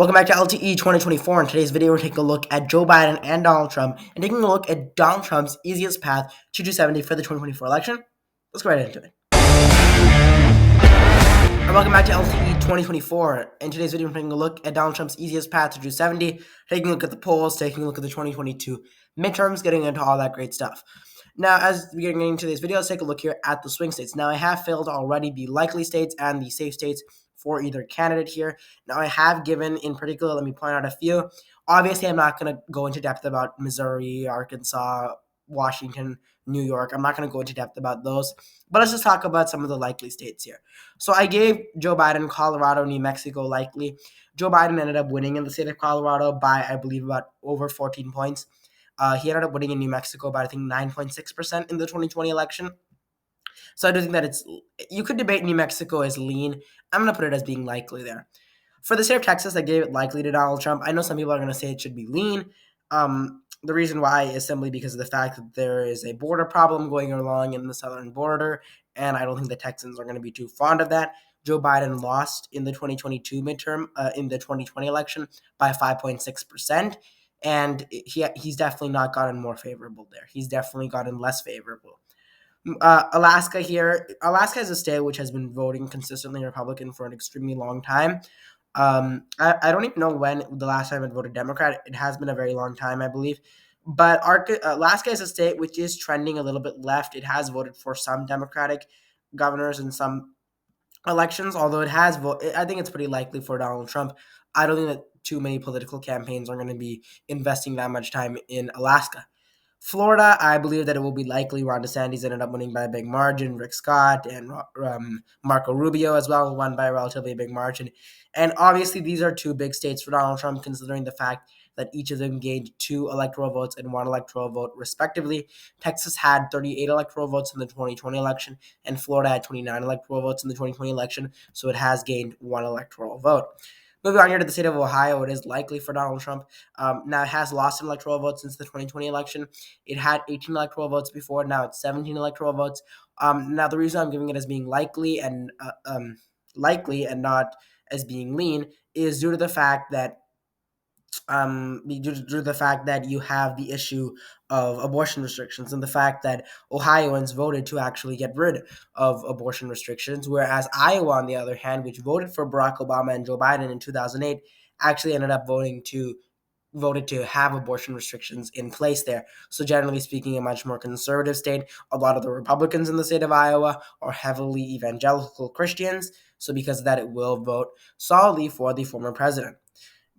Welcome back to LTE 2024. In today's video, we're taking a look at Joe Biden and Donald Trump and taking a look at Donald Trump's easiest path to 270 for the 2024 election. Let's go right into it. And welcome back to LTE 2024. In today's video, we're taking a look at Donald Trump's easiest path to 270, taking a look at the polls, taking a look at the 2022 midterms, getting into all that great stuff. Now, as we get into today's video, let's take a look here at the swing states. Now, I have filled already the likely states and the safe states for either candidate here. Now, I have given in particular, let me point out a few. Obviously, I'm not going to go into depth about Missouri, Arkansas, Washington, New York. I'm not going to go into depth about those, but let's just talk about some of the likely states here. So I gave Joe Biden Colorado, New Mexico likely. Joe Biden ended up winning in the state of Colorado by, I believe, about over 14 points. He ended up winning in New Mexico by, I think, 9.6% in the 2020 election. So I do think that you could debate New Mexico as lean. I'm going to put it as being likely there. For the state of Texas, I gave it likely to Donald Trump. I know some people are going to say it should be lean. The reason why is simply because of the fact that there is a border problem going along in the southern border, and I don't think the Texans are going to be too fond of that. Joe Biden lost in the 2022 midterm, in the 2020 election by 5.6%, and he's definitely not gotten more favorable there. He's definitely gotten less favorable. Alaska here. Alaska is a state which has been voting consistently Republican for an extremely long time. I don't even know when the last time it voted Democrat. It has been a very long time, I believe. But Alaska is a state which is trending a little bit left. It has voted for some Democratic governors in some elections, although it has voted. I think it's pretty likely for Donald Trump. I don't think that too many political campaigns are going to be investing that much time in Alaska. Florida, I believe that it will be likely Ron DeSantis ended up winning by a big margin. Rick Scott and Marco Rubio as well won by a relatively big margin. And obviously, these are two big states for Donald Trump, considering the fact that each of them gained 2 electoral votes and 1 electoral vote, respectively. Texas had 38 electoral votes in the 2020 election, and Florida had 29 electoral votes in the 2020 election, so it has gained 1 electoral vote. Moving on here to the state of Ohio, it is likely for Donald Trump. Now, it has lost an electoral vote since the 2020 election. It had 18 electoral votes before. Now it's 17 electoral votes. Now, the reason I'm giving it as being likely and not as being lean is due to the fact that due to the fact that you have the issue of abortion restrictions and the fact that Ohioans voted to actually get rid of abortion restrictions, whereas Iowa, on the other hand, which voted for Barack Obama and Joe Biden in 2008, actually ended up voted to have abortion restrictions in place there. So generally speaking, a much more conservative state. A lot of the Republicans in the state of Iowa are heavily evangelical Christians. So because of that, it will vote solidly for the former president.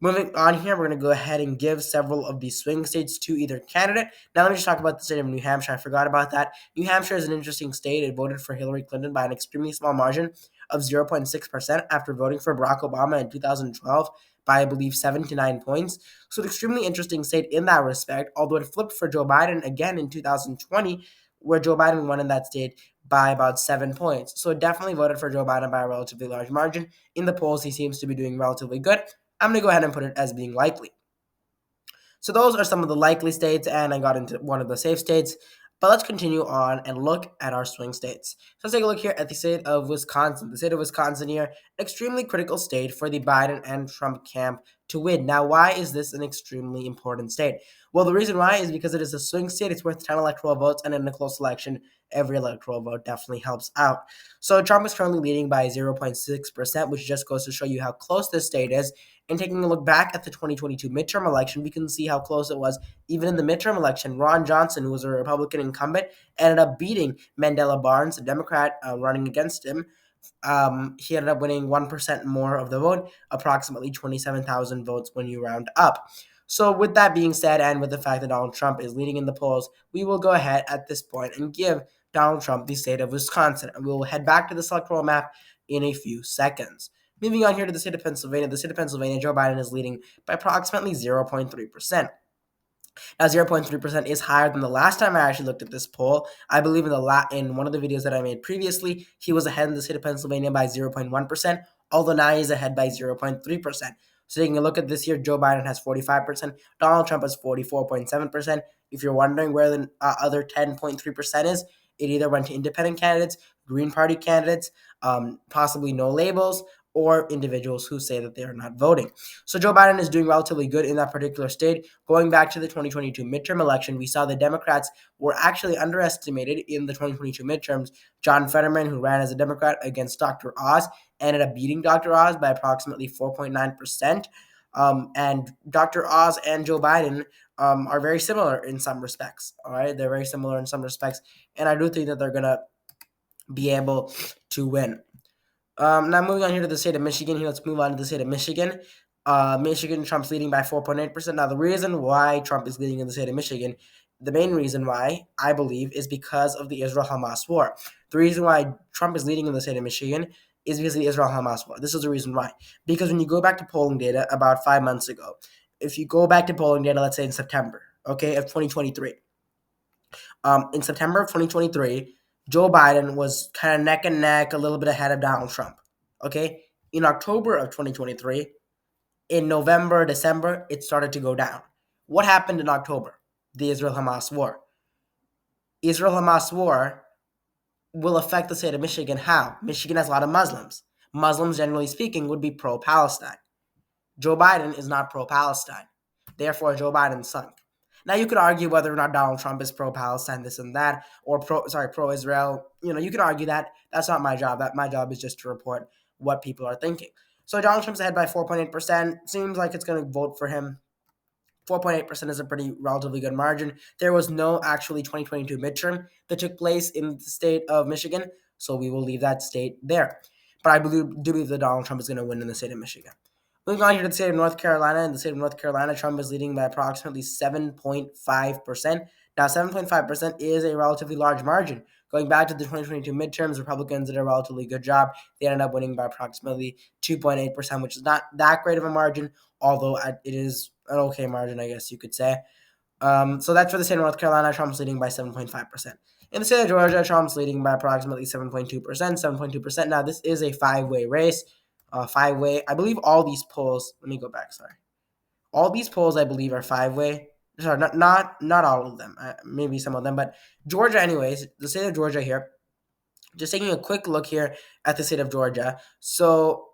Moving on here, we're going to go ahead and give several of these swing states to either candidate. Now, let me just talk about the state of New Hampshire. I forgot about that. New Hampshire is an interesting state. It voted for Hillary Clinton by an extremely small margin of 0.6% after voting for Barack Obama in 2012 by, I believe, 7 to 9 points. So, an extremely interesting state in that respect, although it flipped for Joe Biden again in 2020, where Joe Biden won in that state by about 7 points. So, it definitely voted for Joe Biden by a relatively large margin. In the polls, he seems to be doing relatively good. I'm going to go ahead and put it as being likely. So those are some of the likely states, and I got into one of the safe states. But let's continue on and look at our swing states. So let's take a look here at the state of Wisconsin. The state of Wisconsin here, an extremely critical state for the Biden and Trump camp to win. Now, why is this an extremely important state? Well, the reason why is because it is a swing state. It's worth 10 electoral votes, and in a close election, every electoral vote definitely helps out. So Trump is currently leading by 0.6%, which just goes to show you how close this state is. And taking a look back at the 2022 midterm election, we can see how close it was. Even in the midterm election, Ron Johnson, who was a Republican incumbent, ended up beating Mandela Barnes, a Democrat running against him. He ended up winning 1% more of the vote, approximately 27,000 votes when you round up. So with that being said, and with the fact that Donald Trump is leading in the polls, we will go ahead at this point and give Donald Trump the state of Wisconsin. And we will head back to the electoral map in a few seconds. Moving on here to the state of Pennsylvania. The state of Pennsylvania, Joe Biden is leading by approximately 0.3%. Now, 0.3% is higher than the last time I actually looked at this poll. I believe in one of the videos that I made previously, he was ahead in the state of Pennsylvania by 0.1%, although now he's ahead by 0.3%. So taking a look at this year, Joe Biden has 45%, Donald Trump has 44.7%. If you're wondering where the other 10.3% is, it either went to independent candidates, Green Party candidates, possibly no labels, or individuals who say that they are not voting. So Joe Biden is doing relatively good in that particular state. Going back to the 2022 midterm election, we saw the Democrats were actually underestimated in the 2022 midterms. John Fetterman, who ran as a Democrat against Dr. Oz, ended up beating Dr. Oz by approximately 4.9%. And Dr. Oz and Joe Biden are very similar in some respects. All right, they're very similar in some respects, and I do think that they're gonna be able to win. Now moving on here to the state of Michigan. Here, let's move on to the state of Michigan. Michigan, Trump's leading by 4.8%. Now, the reason why Trump is leading in the state of Michigan, the main reason why, I believe, is because of the Israel-Hamas war. The reason why Trump is leading in the state of Michigan is because of the Israel-Hamas war. This is the reason why. Because when you go back to polling data about 5 months ago, if you go back to polling data, let's say in September, okay, of 2023, in September of 2023, Joe Biden was kind of neck and neck, a little bit ahead of Donald Trump. Okay. In October of 2023, in November, December, it started to go down. What happened in October? The Israel Hamas war. Israel Hamas war will affect the state of Michigan. How? Michigan has a lot of Muslims. Muslims, generally speaking, would be pro Palestine. Joe Biden is not pro Palestine. Therefore, Joe Biden sunk. Now you could argue whether or not Donald Trump is pro Palestine, this and that, or pro Israel. You can argue that. That's not my job. My job is just to report what people are thinking. So Donald Trump's ahead by 4.8%. Seems like it's going to vote for him. 4.8% is a pretty relatively good margin. There was no actually 2022 midterm that took place in the state of Michigan, so we will leave that state there. But I do believe that Donald Trump is going to win in the state of Michigan. Moving on here to the state of North Carolina. In the state of North Carolina, Trump is leading by approximately 7.5%. Now, 7.5% is a relatively large margin. Going back to the 2022 midterms, Republicans did a relatively good job. They ended up winning by approximately 2.8%, which is not that great of a margin, although it is an okay margin, I guess you could say. So that's for the state of North Carolina. Trump's leading by 7.5%. In the state of Georgia, Trump's leading by approximately 7.2%. 7.2%. Now, this is a five-way race. Five-way. I believe all these polls. Let me go back. Sorry. All these polls, I believe, are five-way. Sorry, not all of them. Maybe some of them, but Georgia, anyways. The state of Georgia here. Just taking a quick look here at the state of Georgia. So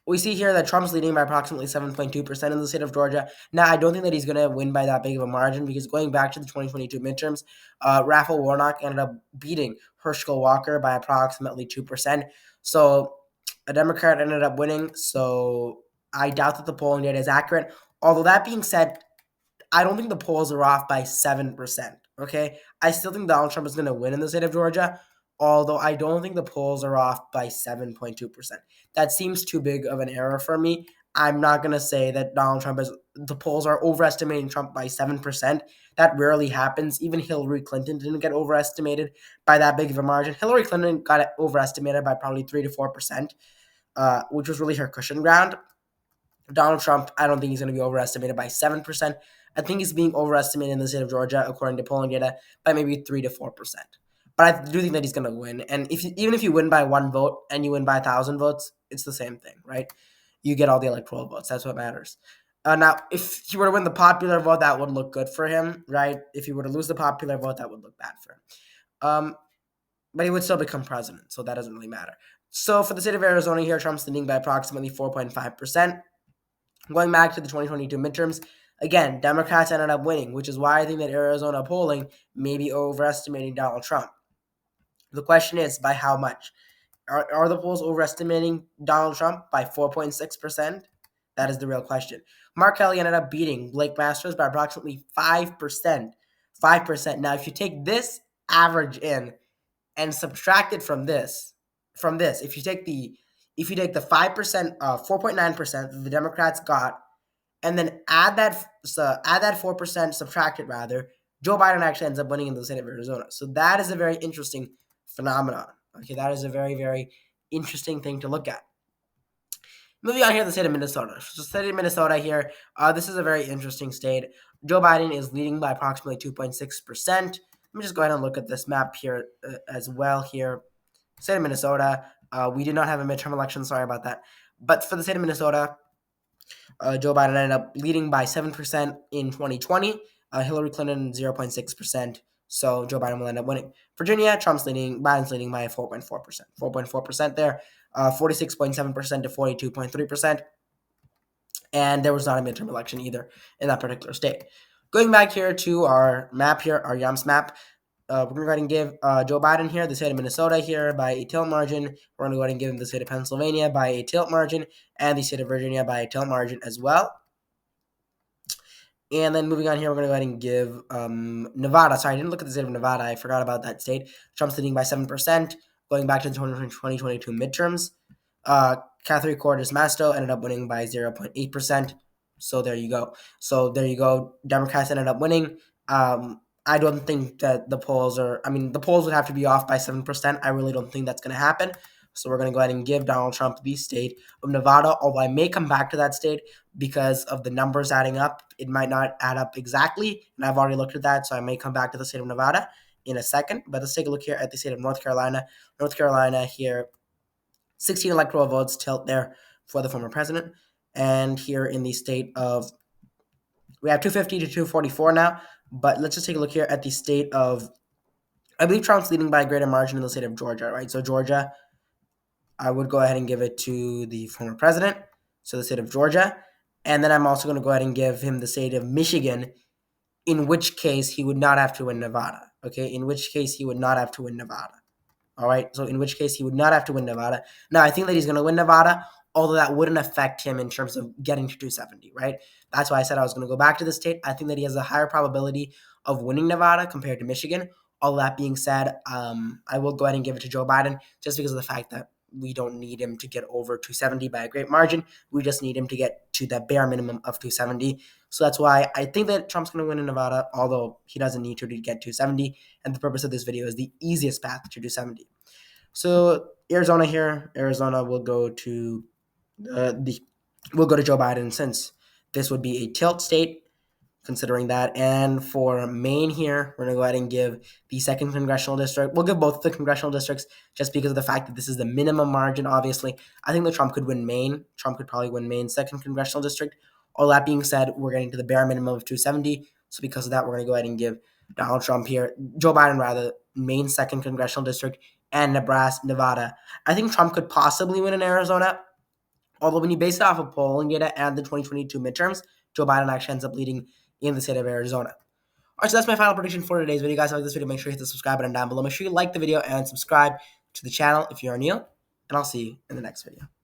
we see here that Trump's leading by approximately 7.2% in the state of Georgia. Now, I don't think that he's going to win by that big of a margin because going back to the 2022 midterms, Raphael Warnock ended up beating Herschel Walker by approximately 2%. So a Democrat ended up winning. So I doubt that the polling data is accurate. Although that being said, I don't think the polls are off by 7%. Okay. I still think Donald Trump is going to win in the state of Georgia, although I don't think the polls are off by 7.2%. That seems too big of an error for me. I'm not going to say that the polls are overestimating Trump by 7%. That rarely happens. Even Hillary Clinton didn't get overestimated by that big of a margin. Hillary Clinton got overestimated by probably 3 to 4%, which was really her cushion ground. Donald Trump, I don't think he's going to be overestimated by 7%. I think he's being overestimated in the state of Georgia, according to polling data, by maybe 3 to 4%. But I do think that he's going to win. And even if you win by one vote and you win by 1,000 votes, it's the same thing, right? You get all the electoral votes. That's what matters. Now, if he were to win the popular vote, that would look good for him, right? If he were to lose the popular vote, that would look bad for him. But he would still become president, so that doesn't really matter. So for the state of Arizona here, Trump's leading by approximately 4.5%. Going back to the 2022 midterms, again, Democrats ended up winning, which is why I think that Arizona polling may be overestimating Donald Trump. The question is, by how much? Are the polls overestimating Donald Trump by 4.6%? That is the real question. Mark Kelly ended up beating Blake Masters by approximately 5%. 5%. Now, if you take this average in and subtract it from this, if you take the 5%, 4.9% that the Democrats got, and then add that 4%, subtract it rather, Joe Biden actually ends up winning in the state of Arizona. So that is a very interesting phenomenon. Okay, that is a very, very interesting thing to look at. Moving on here to the state of Minnesota. So the state of Minnesota here, this is a very interesting state. Joe Biden is leading by approximately 2.6%. Let me just go ahead and look at this map here as well here. State of Minnesota, we did not have a midterm election, sorry about that. But for the state of Minnesota, Joe Biden ended up leading by 7% in 2020. Hillary Clinton 0.6%. So Joe Biden will end up winning. Virginia, Biden's leading by 4.4%. 4.4% there, 46.7% to 42.3%. And there was not a midterm election either in that particular state. Going back here to our map here, our YUMS map, we're going to go ahead and give Joe Biden here the state of Minnesota here by a tilt margin. We're going to go ahead and give him the state of Pennsylvania by a tilt margin and the state of Virginia by a tilt margin as well. And then moving on here, we're going to go ahead and give Nevada. Sorry, I didn't look at the state of Nevada. I forgot about that state. Trump's leading by 7%, going back to the 2022 midterms. Catherine Cortez Masto ended up winning by 0.8%. So there you go. Democrats ended up winning. I don't think that the polls would have to be off by 7%. I really don't think that's going to happen. So we're going to go ahead and give Donald Trump the state of Nevada, although I may come back to that state because of the numbers adding up. It might not add up exactly, and I've already looked at that, so I may come back to the state of Nevada in a second. But let's take a look here at the state of North Carolina. North Carolina here, 16 electoral votes tilt there for the former president. And here in the state of, we have 250 to 244 now, but let's just take a look here at the state of, I believe Trump's leading by a greater margin in the state of Georgia, right? So Georgia, I would go ahead and give it to the former president, so the state of Georgia. And then I'm also going to go ahead and give him the state of Michigan, in which case he would not have to win Nevada, okay? In which case he would not have to win Nevada. All right, so in which case he would not have to win Nevada. Now, I think that he's going to win Nevada, although that wouldn't affect him in terms of getting to 270, right? That's why I said I was going to go back to the state. I think that he has a higher probability of winning Nevada compared to Michigan. All that being said, I will go ahead and give it to Joe Biden just because of the fact that we don't need him to get over 270 by a great margin. We just need him to get to the bare minimum of 270. So that's why I think that Trump's going to win in Nevada, although he doesn't need to get 270. And the purpose of this video is the easiest path to 270. So Arizona here, Arizona will go to we'll go to Joe Biden since this would be a tilt state, considering that. And for Maine here, we're going to go ahead and give the 2nd congressional district. We'll give both the congressional districts just because of the fact that this is the minimum margin, obviously. I think that Trump could win Maine. Trump could probably win Maine's 2nd congressional district. All that being said, we're getting to the bare minimum of 270. So because of that, we're going to go ahead and give Donald Trump here, Joe Biden rather, Maine's 2nd congressional district and Nevada. I think Trump could possibly win in Arizona. Although when you base it off of polling data and the 2022 midterms, Joe Biden actually ends up leading in the state of Arizona. All right, so that's my final prediction for today's video. Guys, if you like this video, make sure you hit the subscribe button down below. Make sure you like the video and subscribe to the channel if you are new. And I'll see you in the next video.